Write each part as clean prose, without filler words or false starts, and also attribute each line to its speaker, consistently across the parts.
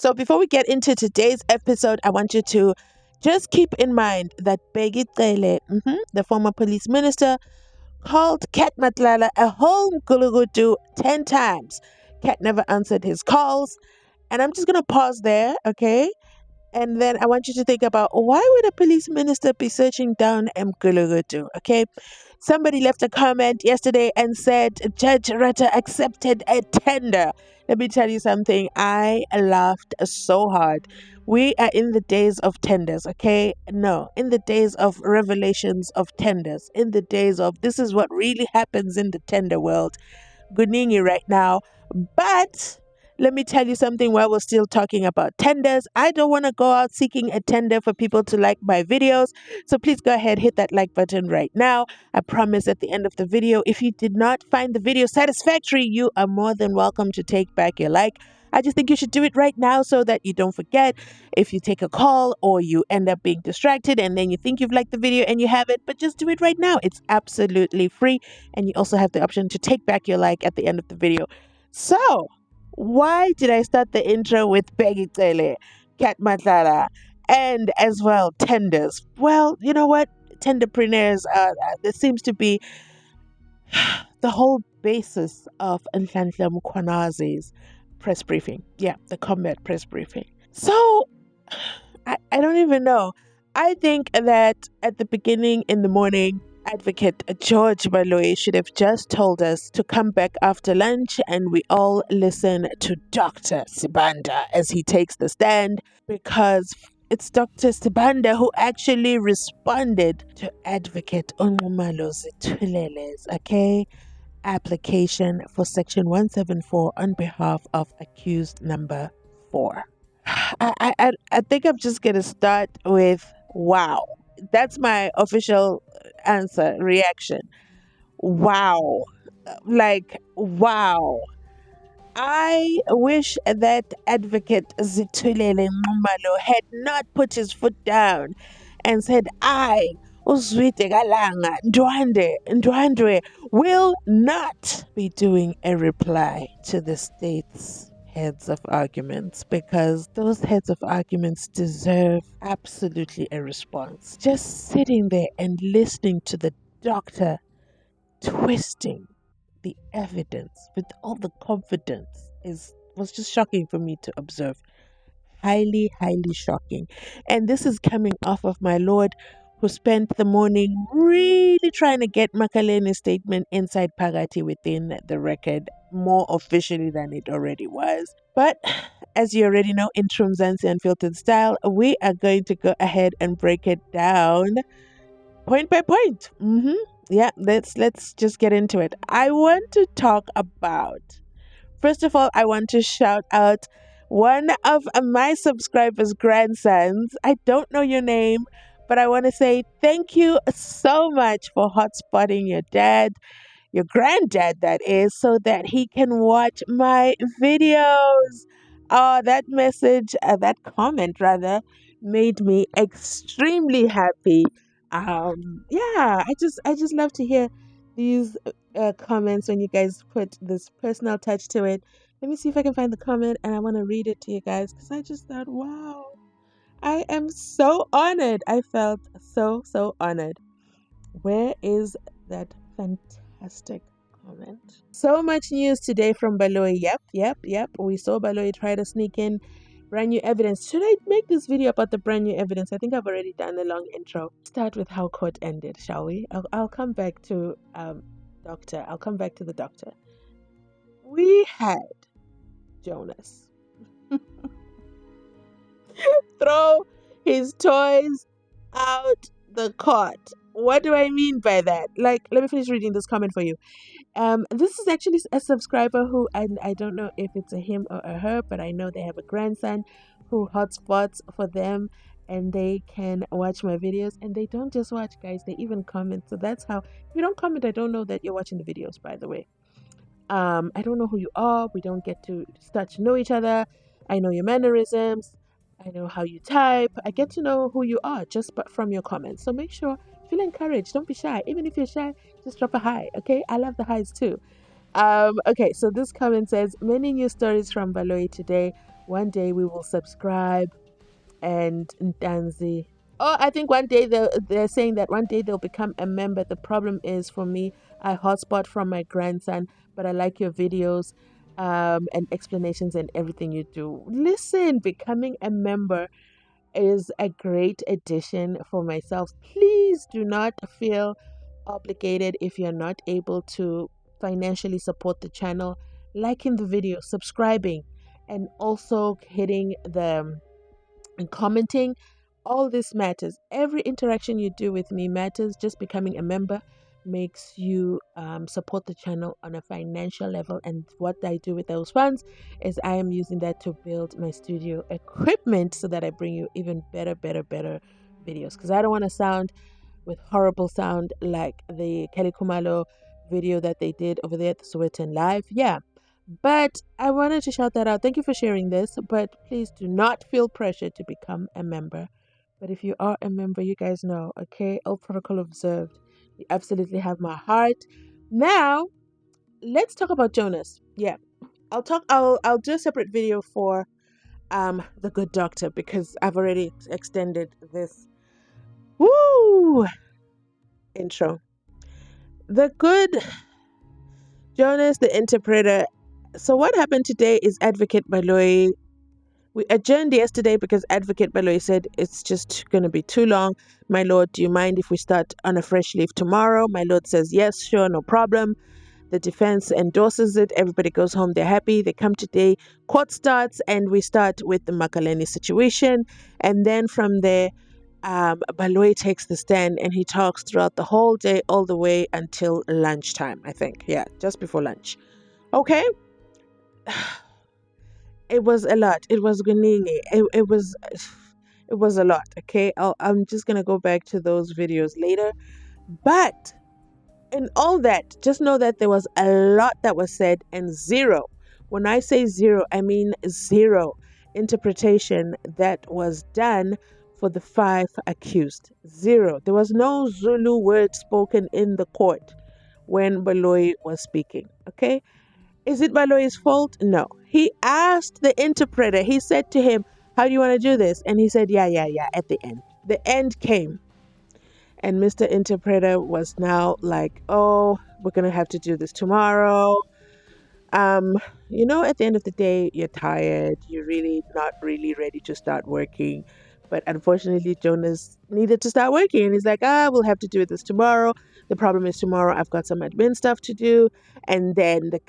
Speaker 1: So before we get into today's episode, I want you to just keep in mind that Peggy Cele, the former police minister, called Kat Matlala a whole Gulugudu 10 times. Kat never answered his calls. And I'm just going to pause there, okay? And then I want you to think about, why would a police minister be searching down Mgulugudu, okay? Somebody left a comment yesterday and said Judge Ratha accepted a tender. Let me tell you something. I laughed so hard. We are in the days of tenders, okay? No, in the days of revelations of tenders, in the days of this is what really happens in the tender world. Guningi right now. But let me tell you something while we're still talking about tenders. I don't want to go out seeking a tender for people to like my videos. So please go ahead, hit that like button right now. I promise at the end of the video, if you did not find the video satisfactory, you are more than welcome to take back your like. I just think you should do it right now so that you don't forget if you take a call or you end up being distracted and then you think you've liked the video and you haven't, but just do it right now. It's absolutely free. And you also have the option to take back your like at the end of the video. So, why did I start the intro with Peggy Cele, Kat Matlala, and as well tenders? Well, you know what? Tenderpreneurs, there seems to be the whole basis of Nhlanhla Mkhwanazi's press briefing. Yeah, the combat press briefing. So, I don't even know. I think that at the beginning in the morning, Advocate George Baloyi should have just told us to come back after lunch and we all listen to Dr. Sibanda as he takes the stand, because it's Dr. Sibanda who actually responded to Advocate Onqumalo Zithulele's, application for Section 174 on behalf of accused number 4. I think I'm just going to start with wow. That's my official answer, reaction. Wow. Like, wow. I wish that Advocate Zithulele Nxumalo had not put his foot down and said, Uzwide Galanga Ndwandwe will not be doing a reply to the state's heads of arguments, because those heads of arguments deserve absolutely a response. Just sitting there and listening to the doctor twisting the evidence with all the confidence was just shocking for me to observe. Highly, highly shocking. And this is coming off of my lord, who spent the morning really trying to get Makalene's statement inside Pagati within the record more officially than it already was. But as you already know, in true Mzansi Unfiltered style, we are going to go ahead and break it down point by point. Yeah, let's just get into it. I want to talk about, first of all, I want to shout out one of my subscribers' grandsons. I don't know your name, but I want to say thank you so much for hotspotting your dad, your granddad that is, so that he can watch my videos. Oh, that message, that comment rather, made me extremely happy. Yeah, I just love to hear these comments when you guys put this personal touch to it. Let me see if I can find the comment, and I want to read it to you guys, because I just thought, wow, I am so honored. I felt so honored. Where is that fantastic comment? So much news today from Baloyi. Yep. We saw Baloyi try to sneak in brand new evidence. Should I make this video about the brand new evidence? I think I've already done a long intro. Start with how court ended, shall we? I'll come back to doctor. I'll come back to the doctor. We had Jonas throw his toys out the court. What do I mean by that? Like, let me finish reading this comment for you. This is actually a subscriber who, I don't know if it's a him or a her, but I know they have a grandson who hotspots for them and they can watch my videos. And they don't just watch, guys, they even comment. So that's how, if you don't comment, I don't know that you're watching the videos, by the way. I don't know who you are. We don't get to start to know each other. I know your mannerisms. I know how you type. I get to know who you are just from your comments. So make sure, feel encouraged. Don't be shy. Even if you're shy, just drop a hi, okay? I love the highs too. Okay, so this comment says, many new stories from Baloyi today. One day we will subscribe and Ntanzi. Oh, I think one day they're saying that one day they'll become a member. The problem is for me, I hotspot from my grandson, but I like your videos and explanations and everything you do. Listen, becoming a member is a great addition for myself. Please do not feel obligated if you're not able to financially support the channel, liking the video, subscribing, and also hitting the and commenting. All this matters. Every interaction you do with me matters. Just becoming a member makes you support the channel on a financial level. And what I do with those funds is I am using that to build my studio equipment so that I bring you even better videos. Because I don't want to sound with horrible sound like the Kelly Kumalo video that they did over there at the Sowetan Live. Yeah, but I wanted to shout that out. Thank you for sharing this, but please do not feel pressure to become a member. But if you are a member, you guys know, okay? All protocol observed. You absolutely have my heart. Now, let's talk about Jonas. Yeah. I'll do a separate video for the good doctor because I've already extended this woo intro. The good Jonas, the interpreter. So what happened today is Advocate Baloyi. We adjourned yesterday because Advocate Baloyi said it's just going to be too long. My lord, do you mind if we start on a fresh leaf tomorrow? My lord says, yes, sure, no problem. The defense endorses it. Everybody goes home. They're happy. They come today. Court starts and we start with the Makaleni situation. And then from there, Baloyi takes the stand and he talks throughout the whole day, all the way until lunchtime, I think. Yeah, just before lunch. Okay. It was a lot. It was guningi. It was a lot. Okay, I'm just gonna go back to those videos later. But in all that, just know that there was a lot that was said and zero. When I say zero, I mean zero interpretation that was done for the 5 accused. Zero. There was no Zulu word spoken in the court when Baloyi was speaking. Okay. Is it Baloyi's fault? No. He asked the interpreter, he said to him, how do you want to do this? And he said, yeah, at the end. The end came. And Mr. Interpreter was now like, oh, we're going to have to do this tomorrow. Um, at the end of the day, you're tired. You're really not really ready to start working. But unfortunately, Jonas needed to start working. And he's like, we'll have to do this tomorrow. The problem is tomorrow I've got some admin stuff to do. And then the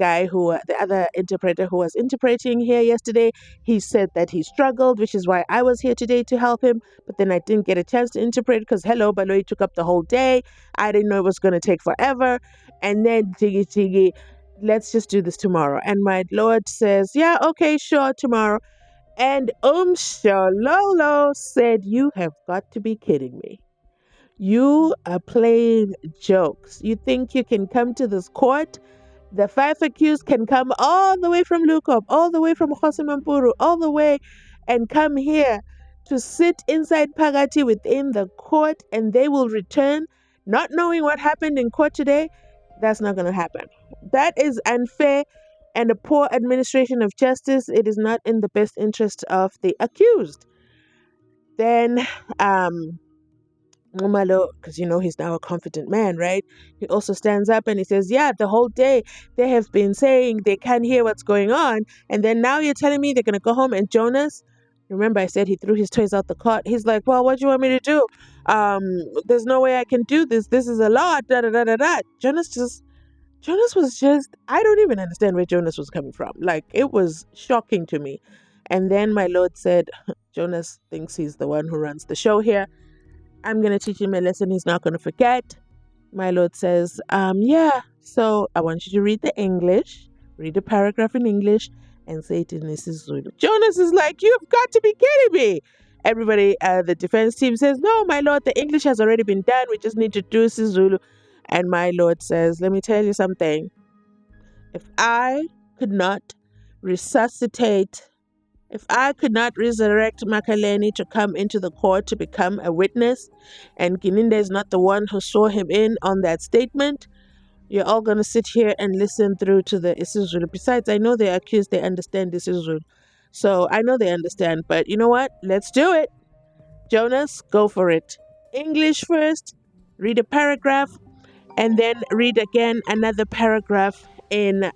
Speaker 1: other interpreter who was interpreting here yesterday, he said that he struggled, which is why I was here today to help him. But then I didn't get a chance to interpret because, hello, Baloyi took up the whole day. I didn't know it was going to take forever. And then Tiggy, let's just do this tomorrow. And my lord says, yeah, okay, sure, tomorrow. And Shalolo said, you have got to be kidding me. You are playing jokes. You think you can come to this court? The 5 accused can come all the way from Lukop, all the way from Hosimampuru, all the way and come here to sit inside Pagati within the court and they will return not knowing what happened in court today. That's not going to happen. That is unfair and a poor administration of justice. It is not in the best interest of the accused. Then, Mumalo, because he's now a confident man, right? He also stands up and he says, yeah, the whole day they have been saying they can't hear what's going on. And then now you're telling me they're going to go home. And Jonas, remember I said he threw his toys out the cart. He's like, well, what do you want me to do? There's no way I can do this. This is a lot. Da, da, da, da, da. Jonas was just, I don't even understand where Jonas was coming from. Like, it was shocking to me. And then my lord said, Jonas thinks he's the one who runs the show here. I'm going to teach him a lesson he's not going to forget. My lord says, yeah, so I want you to read the English, read a paragraph in English, and say it in isiZulu. Jonas is like, you've got to be kidding me. Everybody, the defense team says, no, my lord, the English has already been done. We just need to do isiZulu. And my lord says, let me tell you something. If I could not resurrect Makaleni to come into the court to become a witness, and Gininde is not the one who saw him in on that statement, you're all going to sit here and listen through to the isiZulu. Besides, I know they're accused, they understand isiZulu. So I know they understand, but you know what? Let's do it. Jonas, go for it. English first, read a paragraph, and then read again another paragraph in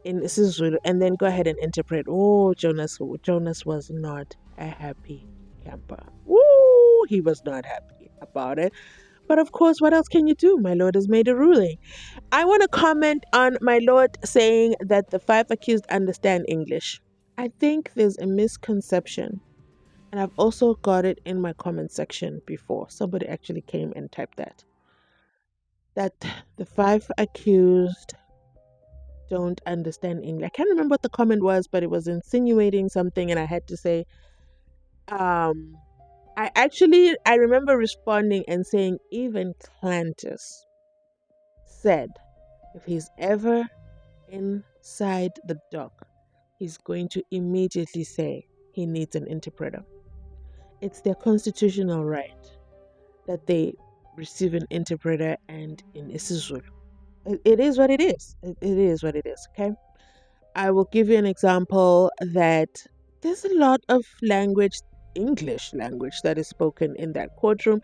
Speaker 1: Sizulu, and then go ahead and interpret. Oh, Jonas was not a happy camper. Woo, he was not happy about it. But of course, what else can you do? My lord has made a ruling. I want to comment on my lord saying that the five accused understand English. I think there's a misconception, and I've also got it in my comment section before. Somebody actually came and typed that the five accused don't understand English. I can't remember what the comment was, but it was insinuating something, and I had to say, um, I remember responding and saying, even Clantus said if he's ever inside the dock, he's going to immediately say he needs an interpreter. It's their constitutional right that they receive an interpreter and in isiZulu. It is what it is. It is what it is, okay? I will give you an example that there's a lot of language, English language, that is spoken in that courtroom.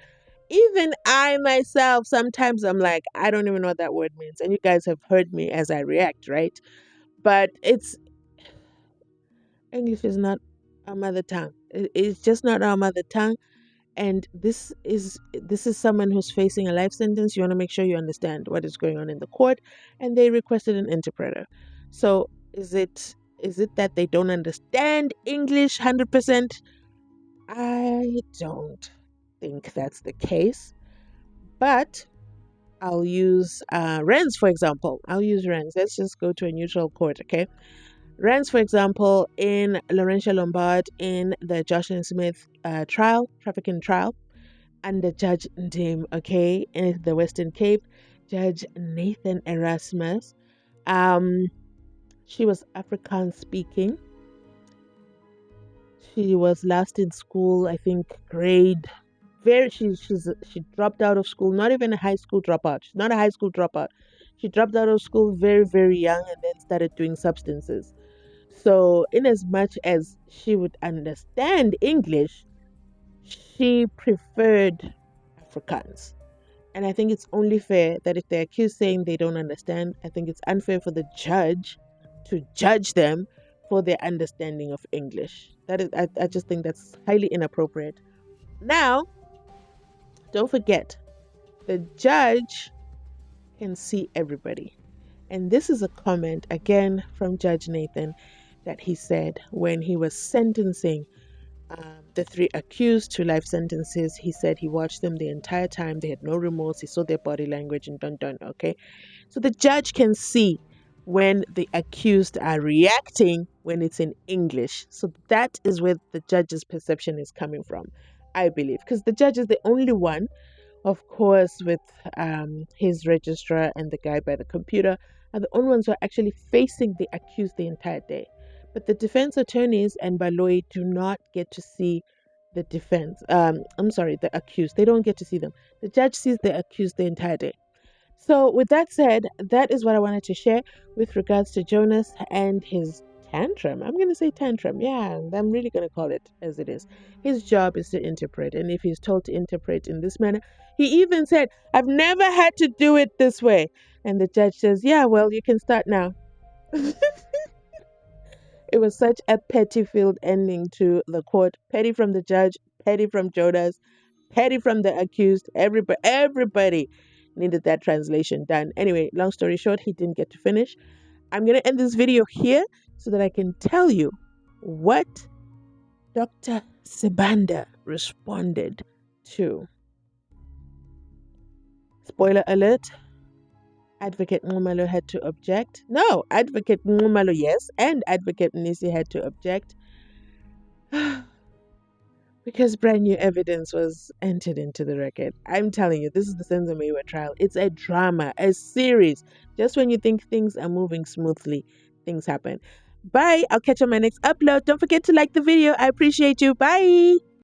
Speaker 1: Even I myself, sometimes I'm like, I don't even know what that word means. And you guys have heard me as I react, right? But English is not our mother tongue. It's just not our mother tongue. And this is someone who's facing a life sentence. You want to make sure you understand what is going on in the court, and they requested an interpreter. So is it that they don't understand English 100%? I don't think that's the case. But I'll use Renz, for example. I'll use Renz. Let's just go to a neutral court, okay? Renz, for example, in Laurentia Lombard in the Joshua Smith trial, trafficking trial, and the Judge Ndim, okay, in the Western Cape, Judge Nathan Erasmus. She was Afrikaans speaking. She was last in school, I think, grade. She dropped out of school, not even a high school dropout. She's not a high school dropout. She dropped out of school very, very young and then started doing substances. So, in as much as she would understand English, she preferred Afrikaans. And I think it's only fair that if they're accused saying they don't understand, I think it's unfair for the judge to judge them for their understanding of English. I just think that's highly inappropriate. Now, don't forget, the judge can see everybody. And this is a comment again from Judge Nathan that he said when he was sentencing the three accused to life sentences. He said he watched them the entire time. They had no remorse. He saw their body language and done. Okay. So the judge can see when the accused are reacting when it's in English. So that is where the judge's perception is coming from, I believe, because the judge is the only one, of course, with his registrar and the guy by the computer, are the only ones who are actually facing the accused the entire day. But the defense attorneys and Baloy do not get to see the defense. The accused. They don't get to see them. The judge sees the accused the entire day. So, with that said, that is what I wanted to share with regards to Jonas and his tantrum. I'm going to say tantrum. Yeah, I'm really going to call it as it is. His job is to interpret. And if he's told to interpret in this manner, he even said, I've never had to do it this way. And the judge says, yeah, well, you can start now. It was such a petty filled ending to the court. Petty from the judge, petty from Jonas, petty from the accused. Everybody needed that translation done. Anyway, long story short, he didn't get to finish. I'm going to end this video here so that I can tell you what Dr. Sibanda responded to. Spoiler alert. Advocate Ngumalo had to object. No, Advocate Ngumalo, yes, and Advocate Nisi had to object because brand new evidence was entered into the record. I'm telling you, this is the SENZO MEYIWA trial. It's a drama, a series. Just when you think things are moving smoothly, things happen. Bye. I'll catch you on my next upload. Don't forget to like the video. I appreciate you. Bye.